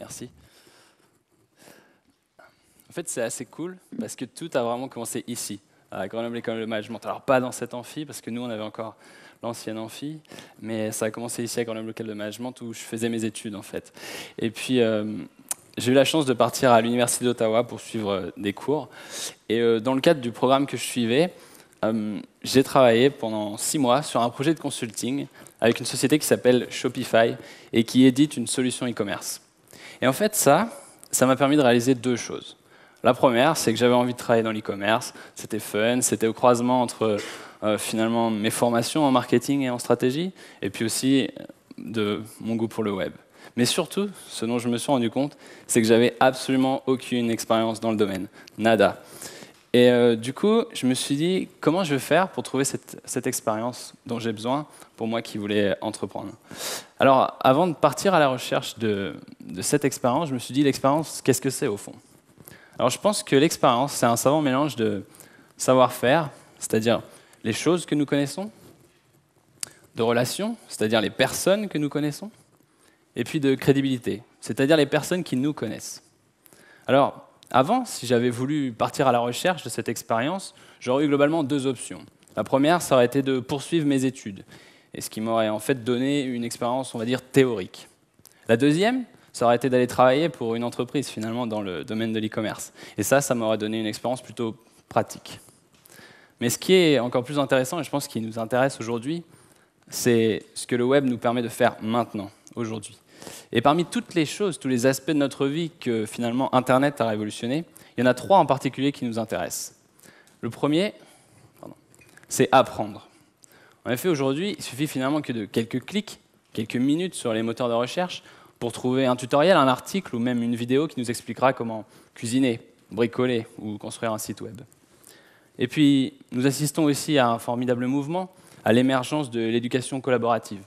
Merci. En fait, c'est assez cool parce que tout a vraiment commencé ici, à Grenoble École de Management. Alors, pas dans cet amphi, parce que nous, on avait encore l'ancienne amphi, mais ça a commencé ici à Grenoble École de Management où je faisais mes études, en fait. Et puis, j'ai eu la chance de partir à l'Université d'Ottawa pour suivre des cours. Et dans le cadre du programme que je suivais, j'ai travaillé pendant 6 mois sur un projet de consulting avec une société qui s'appelle Shopify et qui édite une solution e-commerce. Et en fait, ça m'a permis de réaliser 2 choses. La première, c'est que j'avais envie de travailler dans l'e-commerce, c'était fun, c'était au croisement entre finalement mes formations en marketing et en stratégie, et puis aussi de mon goût pour le web. Mais surtout, ce dont je me suis rendu compte, c'est que j'avais absolument aucune expérience dans le domaine, nada. Et du coup, je me suis dit, comment je vais faire pour trouver cette expérience dont j'ai besoin pour moi qui voulais entreprendre. Alors, avant de partir à la recherche de cette expérience, je me suis dit, l'expérience, qu'est-ce que c'est au fond? Alors, je pense que l'expérience, c'est un savant mélange de savoir-faire, c'est-à-dire les choses que nous connaissons, de relations, c'est-à-dire les personnes que nous connaissons, et puis de crédibilité, c'est-à-dire les personnes qui nous connaissent. Alors, avant, si j'avais voulu partir à la recherche de cette expérience, j'aurais eu globalement 2 options. La première, ça aurait été de poursuivre mes études, et ce qui m'aurait en fait donné une expérience, on va dire, théorique. La deuxième, ça aurait été d'aller travailler pour une entreprise, finalement, dans le domaine de l'e-commerce. Et ça m'aurait donné une expérience plutôt pratique. Mais ce qui est encore plus intéressant, et je pense qui nous intéresse aujourd'hui, c'est ce que le web nous permet de faire maintenant, aujourd'hui. Et parmi toutes les choses, tous les aspects de notre vie que finalement Internet a révolutionné, il y en a 3 en particulier qui nous intéressent. Le premier, c'est apprendre. En effet, aujourd'hui, il suffit finalement que de quelques clics, quelques minutes sur les moteurs de recherche pour trouver un tutoriel, un article ou même une vidéo qui nous expliquera comment cuisiner, bricoler ou construire un site web. Et puis, nous assistons aussi à un formidable mouvement, à l'émergence de l'éducation collaborative,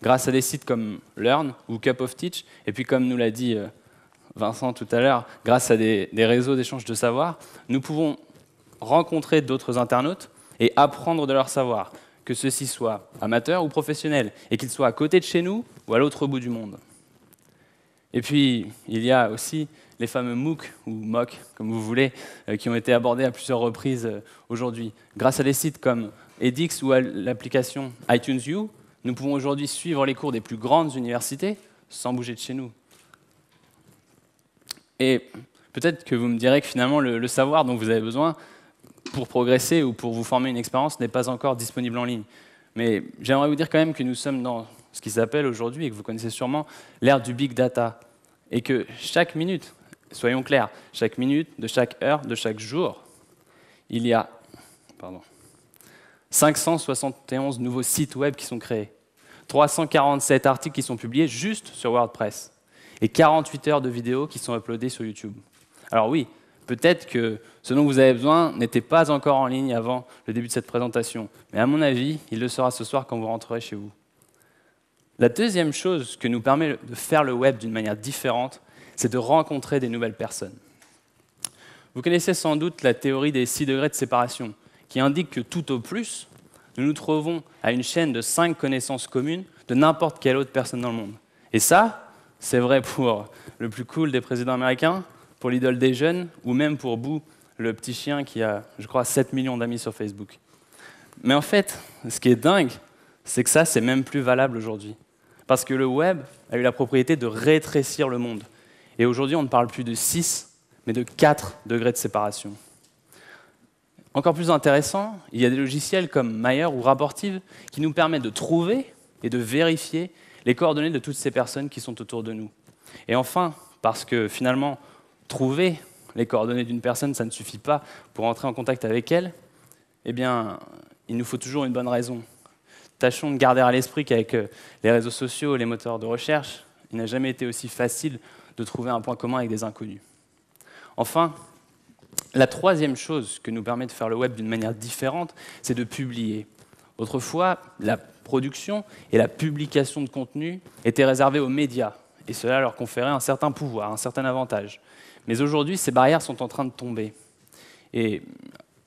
grâce à des sites comme Learn ou Cup of Teach, et puis comme nous l'a dit Vincent tout à l'heure, grâce à des réseaux d'échange de savoir, nous pouvons rencontrer d'autres internautes et apprendre de leur savoir, que ceux-ci soient amateurs ou professionnels, et qu'ils soient à côté de chez nous ou à l'autre bout du monde. Et puis, il y a aussi les fameux MOOC, ou MOOC, comme vous voulez, qui ont été abordés à plusieurs reprises aujourd'hui. Grâce à des sites comme edX ou à l'application iTunes U, nous pouvons aujourd'hui suivre les cours des plus grandes universités sans bouger de chez nous. Et peut-être que vous me direz que finalement, le savoir dont vous avez besoin pour progresser ou pour vous former une expérience n'est pas encore disponible en ligne. Mais j'aimerais vous dire quand même que nous sommes dans ce qui s'appelle aujourd'hui, et que vous connaissez sûrement, l'ère du big data. Et que chaque minute, soyons clairs, chaque minute, de chaque heure, de chaque jour, il y a 571 nouveaux sites web qui sont créés, 347 articles qui sont publiés juste sur WordPress, et 48 heures de vidéos qui sont uploadées sur YouTube. Alors oui, peut-être que ce dont vous avez besoin n'était pas encore en ligne avant le début de cette présentation, mais à mon avis, il le sera ce soir quand vous rentrerez chez vous. La deuxième chose que nous permet de faire le web d'une manière différente, c'est de rencontrer des nouvelles personnes. Vous connaissez sans doute la théorie des 6 degrés de séparation, qui indique que tout au plus, nous nous trouvons à une chaîne de 5 connaissances communes de n'importe quelle autre personne dans le monde. Et ça, c'est vrai pour le plus cool des présidents américains, pour l'idole des jeunes, ou même pour Boo, le petit chien qui a, je crois, 7 millions d'amis sur Facebook. Mais en fait, ce qui est dingue, c'est que ça, c'est même plus valable aujourd'hui. Parce que le web a eu la propriété de rétrécir le monde. Et aujourd'hui, on ne parle plus de 6, mais de 4 degrés de séparation. Encore plus intéressant, il y a des logiciels comme Mayer ou Rapportive qui nous permettent de trouver et de vérifier les coordonnées de toutes ces personnes qui sont autour de nous. Et enfin, parce que finalement, trouver les coordonnées d'une personne, ça ne suffit pas pour entrer en contact avec elle, eh bien, il nous faut toujours une bonne raison. Tâchons de garder à l'esprit qu'avec les réseaux sociaux et les moteurs de recherche, il n'a jamais été aussi facile de trouver un point commun avec des inconnus. Enfin, la troisième chose que nous permet de faire le web d'une manière différente, c'est de publier. Autrefois, la production et la publication de contenu étaient réservées aux médias, et cela leur conférait un certain pouvoir, un certain avantage. Mais aujourd'hui, ces barrières sont en train de tomber. Et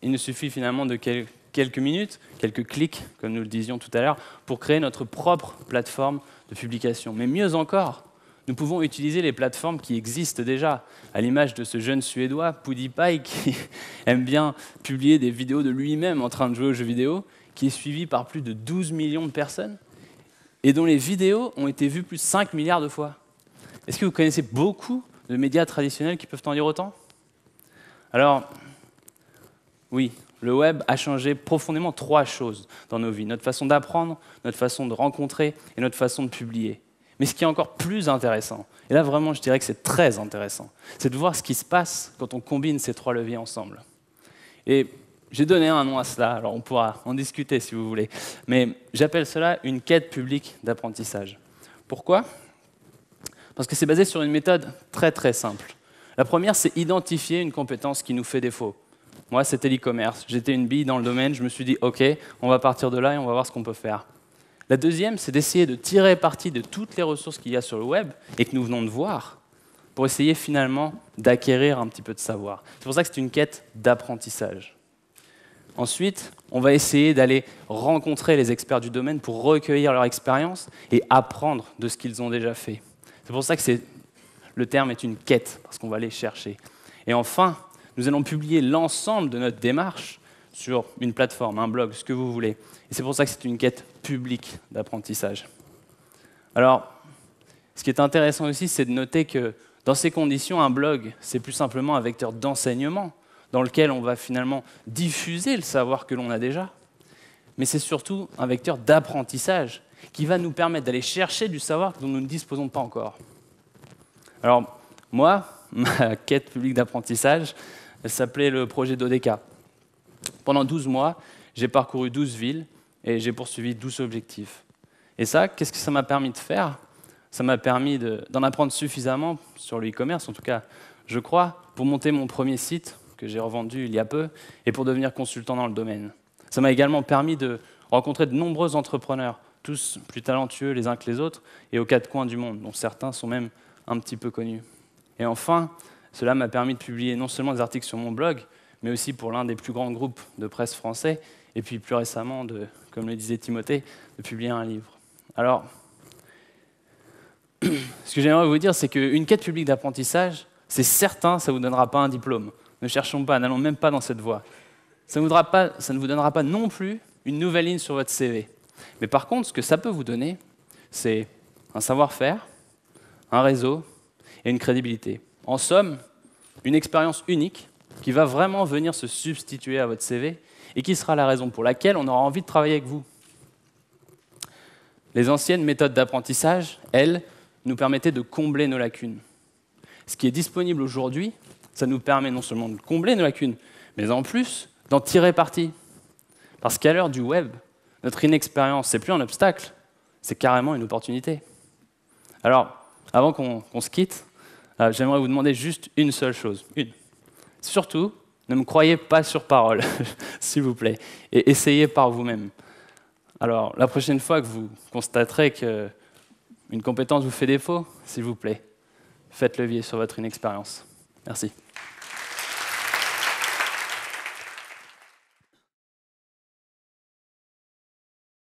il nous suffit finalement de quelques minutes, quelques clics, comme nous le disions tout à l'heure, pour créer notre propre plateforme de publication. Mais mieux encore, nous pouvons utiliser les plateformes qui existent déjà, à l'image de ce jeune Suédois, PewDiePie, qui aime bien publier des vidéos de lui-même en train de jouer aux jeux vidéo, qui est suivi par plus de 12 millions de personnes, et dont les vidéos ont été vues plus de 5 milliards de fois. Est-ce que vous connaissez beaucoup de médias traditionnels qui peuvent en dire autant? Alors, oui, le web a changé profondément 3 choses dans nos vies. Notre façon d'apprendre, notre façon de rencontrer et notre façon de publier. Mais ce qui est encore plus intéressant, et là vraiment je dirais que c'est très intéressant, c'est de voir ce qui se passe quand on combine ces 3 leviers ensemble. Et j'ai donné un nom à cela, alors on pourra en discuter si vous voulez, mais j'appelle cela une quête publique d'apprentissage. Pourquoi? Parce que c'est basé sur une méthode très très simple. La première, c'est identifier une compétence qui nous fait défaut. Moi, c'était l'e-commerce. J'étais une bille dans le domaine, je me suis dit, OK, on va partir de là et on va voir ce qu'on peut faire. La deuxième, c'est d'essayer de tirer parti de toutes les ressources qu'il y a sur le web et que nous venons de voir pour essayer finalement d'acquérir un petit peu de savoir. C'est pour ça que c'est une quête d'apprentissage. Ensuite, on va essayer d'aller rencontrer les experts du domaine pour recueillir leur expérience et apprendre de ce qu'ils ont déjà fait. C'est pour ça que le terme est une quête, parce qu'on va aller chercher. Et enfin, nous allons publier l'ensemble de notre démarche sur une plateforme, un blog, ce que vous voulez. Et c'est pour ça que c'est une quête publique d'apprentissage. Alors, ce qui est intéressant aussi, c'est de noter que dans ces conditions, un blog, c'est plus simplement un vecteur d'enseignement dans lequel on va finalement diffuser le savoir que l'on a déjà. Mais c'est surtout un vecteur d'apprentissage qui va nous permettre d'aller chercher du savoir dont nous ne disposons pas encore. Alors, moi, ma quête publique d'apprentissage, elle s'appelait le projet d'ODK. Pendant 12 mois, j'ai parcouru 12 villes et j'ai poursuivi 12 objectifs. Et ça, qu'est-ce que ça m'a permis de faire? Ça m'a permis d'en apprendre suffisamment sur le e-commerce, en tout cas, je crois, pour monter mon premier site, que j'ai revendu il y a peu, et pour devenir consultant dans le domaine. Ça m'a également permis de rencontrer de nombreux entrepreneurs, tous plus talentueux les uns que les autres, et aux 4 coins du monde, dont certains sont même un petit peu connus. Et enfin, cela m'a permis de publier non seulement des articles sur mon blog, mais aussi pour l'un des plus grands groupes de presse français, et puis plus récemment, comme le disait Timothée, de publier un livre. Alors, ce que j'aimerais vous dire, c'est qu'une quête publique d'apprentissage, c'est certain, ça ne vous donnera pas un diplôme. Ne cherchons pas, n'allons même pas dans cette voie. Ça ne vous donnera pas non plus une nouvelle ligne sur votre CV. Mais par contre, ce que ça peut vous donner, c'est un savoir-faire, un réseau et une crédibilité. En somme, une expérience unique qui va vraiment venir se substituer à votre CV et qui sera la raison pour laquelle on aura envie de travailler avec vous. Les anciennes méthodes d'apprentissage, elles, nous permettaient de combler nos lacunes. Ce qui est disponible aujourd'hui, ça nous permet non seulement de combler nos lacunes, mais en plus d'en tirer parti. Parce qu'à l'heure du web, notre inexpérience, c'est plus un obstacle, c'est carrément une opportunité. Alors, avant qu'on se quitte, j'aimerais vous demander juste une seule chose. Surtout, ne me croyez pas sur parole, s'il vous plaît, et essayez par vous-même. Alors, la prochaine fois que vous constaterez qu'une compétence vous fait défaut, s'il vous plaît, faites levier sur votre inexpérience. Merci.